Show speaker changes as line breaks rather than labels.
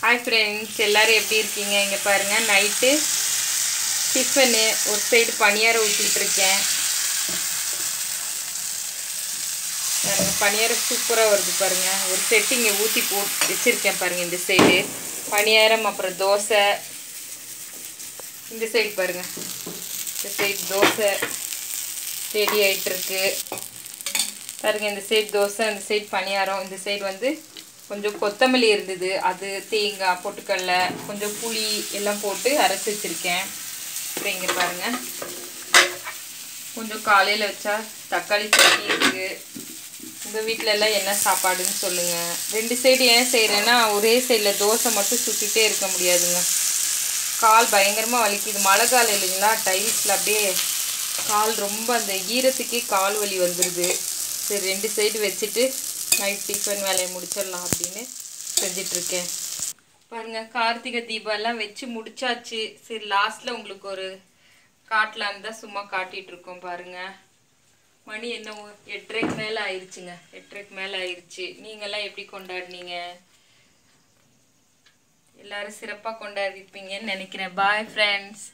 Hi friends, எல்லாரும் எப்படி இருக்கீங்க? இங்க பாருங்க நைட்டு டிஃபன் ஒரு சைடு பனியாரம் ஊத்திட்டு இருக்கேன். பாருங்க பனியாரம் சூப்பரா வருது பாருங்க. ஒரு செட்டிங்க ஊத்தி போட்டு வச்சிருக்கேன் பாருங்க இந்த சைடு. பனியாரம் அப்புறம் தோசை. இந்த சைடு பாருங்க. இந்த சைடு தோசை ரெடி ஆயிட்டு இருக்கு. பாருங்க இந்த சைடு தோசை, இந்த சைடு பனியாரம், இந்த சைடு வந்து கொஞ்சம் கொத்தமல்லி இருந்தது, அது தேங்காய் பொட்டுக்கடலை கொஞ்சம் புளி எல்லாம் போட்டு அரைச்சி வச்சுருக்கேன். அப்புறம் இங்கே பாருங்கள் கொஞ்சம் காலையில் வச்சா தக்காளி சட்னி இருக்குது. உங்கள் வீட்டில் எல்லாம் என்ன சாப்பாடுன்னு சொல்லுங்கள். ரெண்டு சைடு ஏன் செய்கிறேன்னா ஒரே சைடில் தோசை மட்டும் சுற்றிட்டே இருக்க முடியாதுங்க. கால் பயங்கரமாக வலிக்குது. மழை காலம் இல்லைங்களா, டைல்ஸில் அப்படியே கால் ரொம்ப அந்த ஈரத்துக்கே கால் வலி வந்துடுது. சரி ரெண்டு சைடு வச்சுட்டு நைட் டிஃபன் வேலையை முடிச்சிடலாம் அப்படின்னு செஞ்சிட்ருக்கேன். பாருங்கள் கார்த்திகை தீபம்லாம் வச்சு முடிச்சாச்சு. சரி லாஸ்ட்டில் உங்களுக்கு ஒரு காட்டலான்னு தான் சும்மா காட்டிகிட்ருக்கோம். பாருங்கள் மணி என்ன 8:30 மேலே ஆயிடுச்சுங்க. 8:30 மேலே ஆயிடுச்சு. நீங்கள்லாம் எப்படி கொண்டாடினீங்க? எல்லோரும் சிறப்பாக கொண்டாடிருப்பீங்கன்னு நினைக்கிறேன். Bye friends.